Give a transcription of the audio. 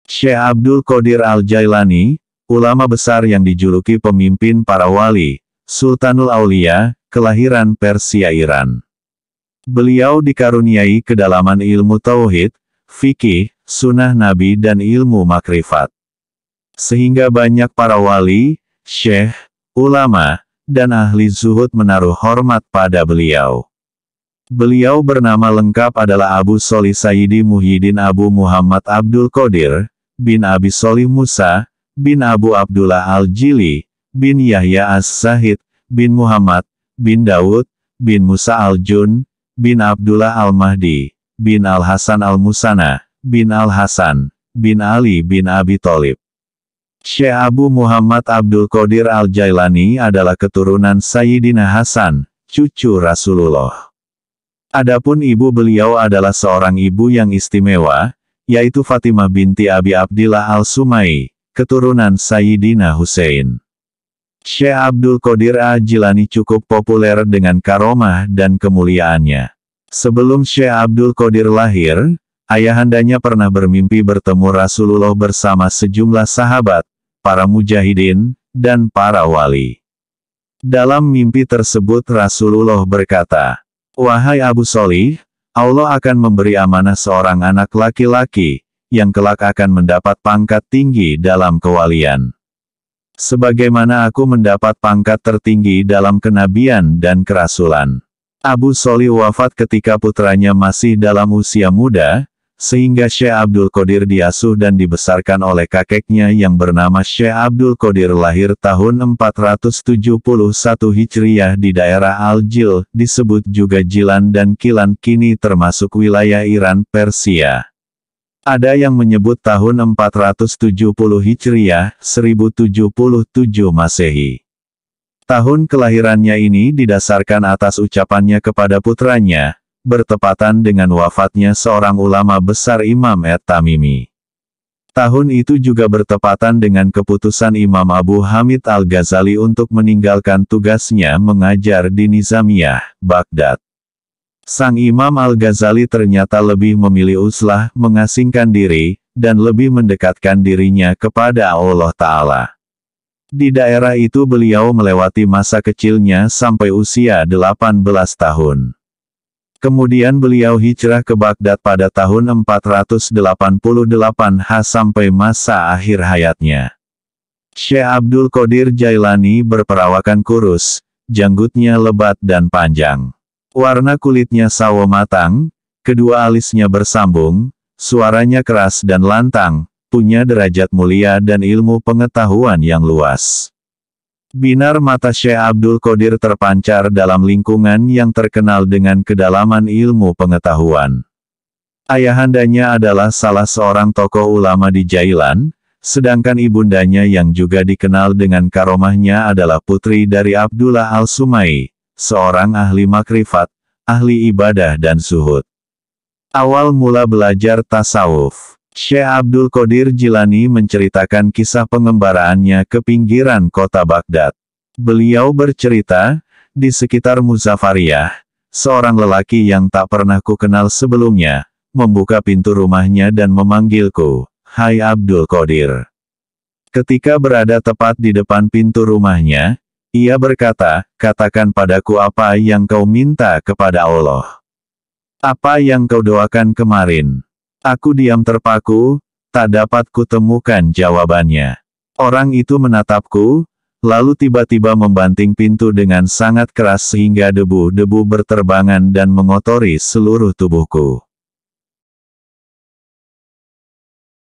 Syekh Abdul Qadir Al-Jailani, ulama besar yang dijuluki pemimpin para wali, Sultanul Aulia, kelahiran Persia Iran. Beliau dikaruniai kedalaman ilmu tauhid, fikih, sunnah Nabi dan ilmu makrifat. Sehingga banyak para wali, syekh, ulama, dan ahli zuhud menaruh hormat pada beliau. Beliau bernama lengkap adalah Abu Sholih Sayyidi Muhyiddin Abu Muhammad Abdul Qadir, bin Abi Sholih Musa, bin Abu Abdullah Al-Jili, bin Yahya As-Zahid, bin Muhammad, bin Daud, bin Musa Al-Jun, bin Abdullah Al-Mahdi, bin Al-Hasan Al-Musana, bin Al-Hasan, bin Ali bin Abi Thalib. Syekh Abu Muhammad Abdul Qadir Al-Jailani adalah keturunan Sayyidina Hasan, cucu Rasulullah. Adapun ibu beliau adalah seorang ibu yang istimewa, yaitu Fatimah binti Abi Abdillah Al-Sumai, keturunan Sayyidina Husain. Syekh Abdul Qadir Al-Jilani cukup populer dengan karomah dan kemuliaannya. Sebelum Syekh Abdul Qadir lahir, ayahandanya pernah bermimpi bertemu Rasulullah bersama sejumlah sahabat, para mujahidin, dan para wali. Dalam mimpi tersebut Rasulullah berkata, "Wahai Abu Sholih, Allah akan memberi amanah seorang anak laki-laki, yang kelak akan mendapat pangkat tinggi dalam kewalian. Sebagaimana aku mendapat pangkat tertinggi dalam kenabian dan kerasulan." Abu Sholih wafat ketika putranya masih dalam usia muda, sehingga Syekh Abdul Qadir diasuh dan dibesarkan oleh kakeknya yang bernama Syekh Abdul Qadir lahir tahun 471 Hijriyah di daerah Al-Jil, disebut juga Jilan dan Kilan kini termasuk wilayah Iran, Persia. Ada yang menyebut tahun 470 Hijriyah, 1077 Masehi. Tahun kelahirannya ini didasarkan atas ucapannya kepada putranya, bertepatan dengan wafatnya seorang ulama besar Imam At-Tamimi. Tahun itu juga bertepatan dengan keputusan Imam Abu Hamid Al-Ghazali untuk meninggalkan tugasnya mengajar di Nizamiyah, Baghdad. Sang Imam Al-Ghazali ternyata lebih memilih uzlah, mengasingkan diri, dan lebih mendekatkan dirinya kepada Allah Ta'ala. Di daerah itu beliau melewati masa kecilnya sampai usia 18 tahun. Kemudian beliau hijrah ke Baghdad pada tahun 488 sampai masa akhir hayatnya. Syekh Abdul Qadir Jailani berperawakan kurus, janggutnya lebat dan panjang. Warna kulitnya sawo matang, kedua alisnya bersambung, suaranya keras dan lantang, punya derajat mulia dan ilmu pengetahuan yang luas. Binar mata Syekh Abdul Qadir terpancar dalam lingkungan yang terkenal dengan kedalaman ilmu pengetahuan. Ayahandanya adalah salah seorang tokoh ulama di Jailan, sedangkan ibundanya yang juga dikenal dengan karomahnya adalah putri dari Abdullah Al-Sumai, seorang ahli makrifat, ahli ibadah dan zuhud. Awal mula belajar tasawuf, Syekh Abdul Qadir Jilani menceritakan kisah pengembaraannya ke pinggiran kota Baghdad. Beliau bercerita, di sekitar Muzafariyah, seorang lelaki yang tak pernah ku kenal sebelumnya, membuka pintu rumahnya dan memanggilku, "Hai Abdul Qadir." Ketika berada tepat di depan pintu rumahnya, ia berkata, "Katakan padaku apa yang kau minta kepada Allah. Apa yang kau doakan kemarin?" Aku diam terpaku, tak dapat kutemukan jawabannya. Orang itu menatapku, lalu tiba-tiba membanting pintu dengan sangat keras sehingga debu-debu berterbangan dan mengotori seluruh tubuhku.